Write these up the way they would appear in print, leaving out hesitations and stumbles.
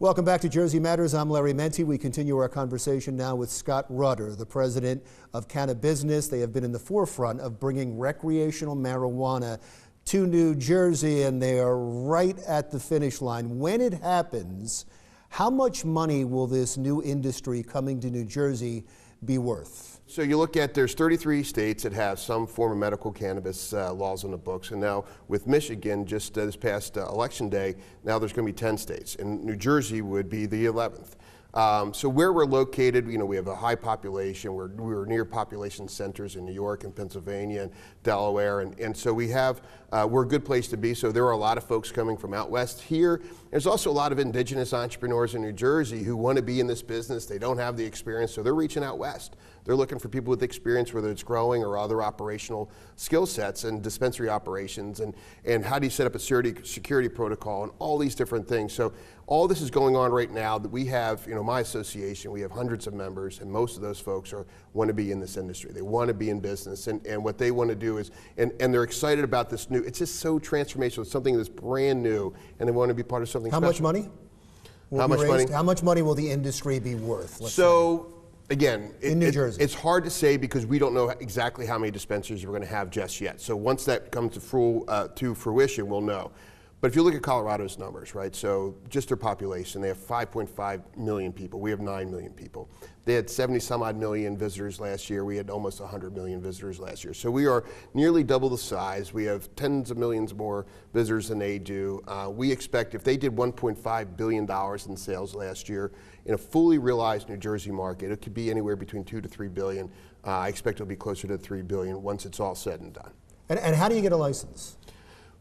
Welcome back to Jersey Matters. I'm Larry Menti. We continue our conversation now with Scott Rudder, the president of Canabusiness. They have been in the forefront of bringing recreational marijuana to New Jersey, and they are right at the finish line. When it happens, how much money will this new industry coming to New Jersey be worth? So you look at, there's 33 states that have some form of medical cannabis laws on the books, and now with Michigan, just this past election day, now there's going to be 10 states, and New Jersey would be the 11th. So where we're located, we have a high population. We're near population centers in New York and Pennsylvania and Delaware, and so we're a good place to be. So there are a lot of folks coming from out west here. There's also a lot of indigenous entrepreneurs in New Jersey who want to be in this business. They don't have the experience, so they're reaching out west. They're looking for people with experience, whether it's growing or other operational skill sets and dispensary operations, and how do you set up a security protocol and all these different things. So all this is going on right now. That we have, my association, we have hundreds of members, and most of those folks want to be in this industry. They want to be in business, and what they want to do is, and they're excited about this new, it's just so transformational. It's something that's brand new, and they want to be part of something special. How much money? How much money? How much money will the industry be worth? Again, in New Jersey, it's hard to say because we don't know exactly how many dispensaries we're going to have just yet. So once that comes to fruition, we'll know. But if you look at Colorado's numbers, right? So just their population, they have 5.5 million people. We have 9 million people. They had 70 some odd million visitors last year. We had almost 100 million visitors last year. So we are nearly double the size. We have tens of millions more visitors than they do. We expect if they did $1.5 billion in sales last year in a fully realized New Jersey market, it could be anywhere between 2 to 3 billion. I expect it'll be closer to 3 billion once it's all said and done. And how do you get a license?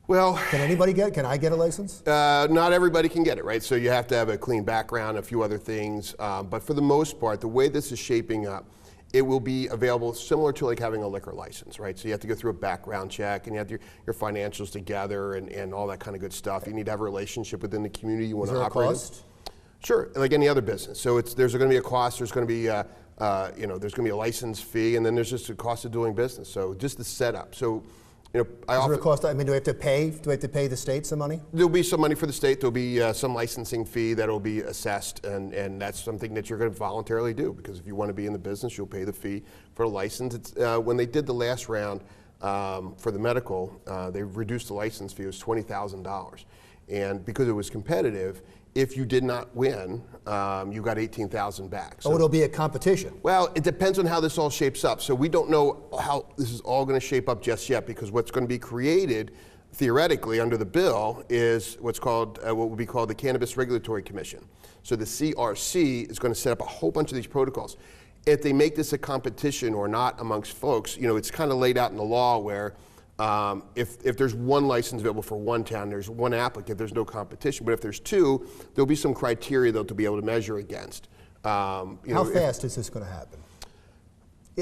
Well, can I get a license? Not everybody can get it, right? So you have to have a clean background, a few other things. But for the most part, the way this is shaping up, it will be available similar to like having a liquor license, right? So you have to go through a background check, and you have your financials together and all that kind of good stuff. You need to have a relationship within the community you want to operate. Is there a cost? Sure, like any other business. So there's going to be a cost. There's going to be there's going to be a license fee, and then there's just a cost of doing business. So just the setup. So. Is there a cost? I mean, do I have to pay? Do I have to pay the state some money? There'll be some money for the state. There'll be some licensing fee that'll be assessed, and that's something that you're going to voluntarily do, because if you want to be in the business, you'll pay the fee for the license. It's, when they did the last round for the medical, they reduced the license fee. It was $20,000, and because it was competitive, if you did not win, you got $18,000 back. So, it'll be a competition. Well, it depends on how this all shapes up. So we don't know how this is all going to shape up just yet, because what's going to be created theoretically under the bill is what's called what would be called the Cannabis Regulatory Commission. So the CRC is going to set up a whole bunch of these protocols. If they make this a competition or not amongst folks, it's kind of laid out in the law where if there's one license available for one town, there's one applicant, there's no competition. But if there's two, there'll be some criteria to be able to measure against. How fast is this going to happen?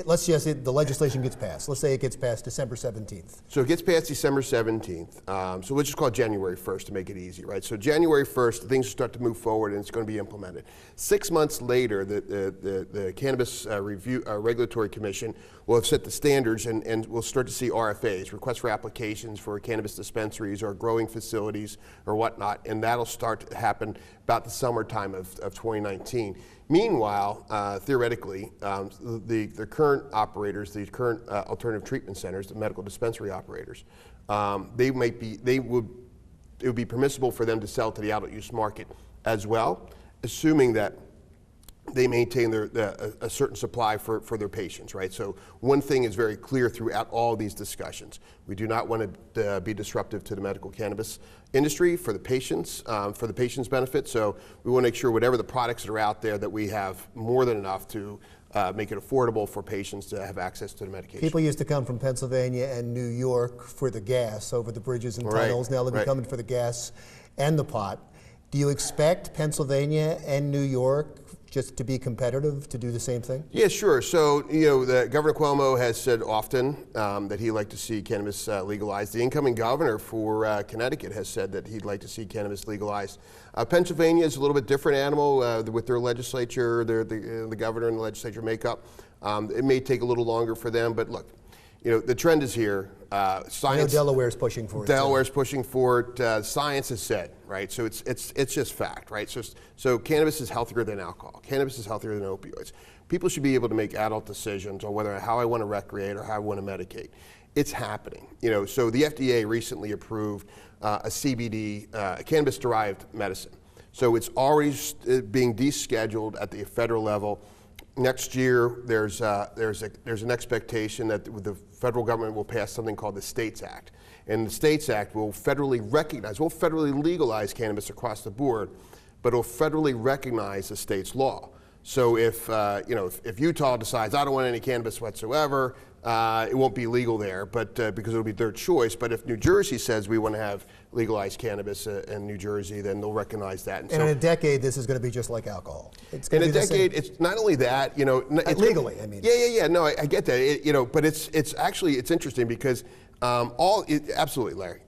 Let's just say the legislation gets passed. Let's say it gets passed December 17th. So it gets passed December 17th. So we'll just call it January 1st to make it easy, right? So January 1st, things start to move forward and it's going to be implemented. 6 months later, the Cannabis Regulatory Commission will have set the standards, and we'll start to see RFAs, requests for applications for cannabis dispensaries or growing facilities or whatnot, and that'll start to happen about the summertime of 2019. Meanwhile, theoretically, the current operators, the current alternative treatment centers, the medical dispensary operators, it would be permissible for them to sell to the adult use market as well, assuming that they maintain a certain supply for their patients, right? So one thing is very clear throughout all these discussions. We do not want to be disruptive to the medical cannabis industry for the patients' benefit. So we want to make sure whatever the products that are out there, that we have more than enough to make it affordable for patients to have access to the medication. People used to come from Pennsylvania and New York for the gas over the bridges and tunnels. Now they'll be coming for the gas and the pot. Do you expect Pennsylvania and New York just to be competitive, to do the same thing? Yeah, sure. So, the Governor Cuomo has said often that he'd like to see cannabis legalized. The incoming governor for Connecticut has said that he'd like to see cannabis legalized. Pennsylvania is a little bit different animal with their legislature, the governor and the legislature makeup. It may take a little longer for them, but look, the trend is here. I know Science. Delaware's pushing for it. Delaware's pushing for it. Science has said, right? So it's just fact, right? So cannabis is healthier than alcohol. Cannabis is healthier than opioids. People should be able to make adult decisions on how I want to recreate or how I want to medicate. It's happening, So the FDA recently approved a CBD, cannabis-derived medicine. So it's already being descheduled at the federal level. Next year, there's an expectation that the federal government will pass something called the States Act. And the States Act will federally legalize cannabis across the board, but it will federally recognize the state's law. So if Utah decides I don't want any cannabis whatsoever, it won't be legal there, but because it'll be their choice. But if New Jersey says we want to have legalized cannabis in New Jersey, then they'll recognize that. And in a decade, this is going to be just like alcohol. It's going in to be a decade, it's not only that, it's legally. I mean, yeah. No, I get that. But it's actually interesting because absolutely, Larry.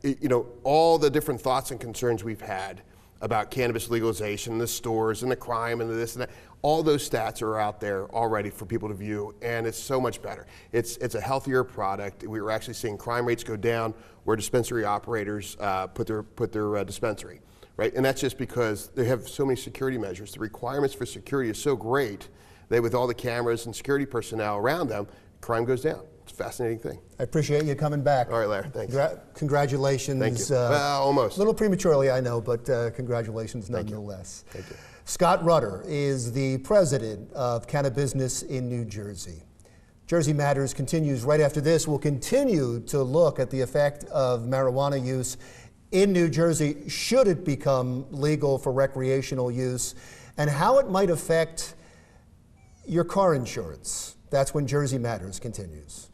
All the different thoughts and concerns we've had about cannabis legalization, the stores and the crime and the this and that. All those stats are out there already for people to view, and it's so much better. It's a healthier product. We were actually seeing crime rates go down where dispensary operators put their dispensary, right? And that's just because they have so many security measures. The requirements for security is so great that with all the cameras and security personnel around them, crime goes down. It's a fascinating thing. I appreciate you coming back. All right, Larry, thanks. Congratulations. Thank you. Almost. A little prematurely, I know, but congratulations nonetheless. Thank you. Scott Rudder is the president of Canabusiness in New Jersey. Jersey Matters continues right after this. We'll continue to look at the effect of marijuana use in New Jersey, should it become legal for recreational use, and how it might affect your car insurance. That's when Jersey Matters continues.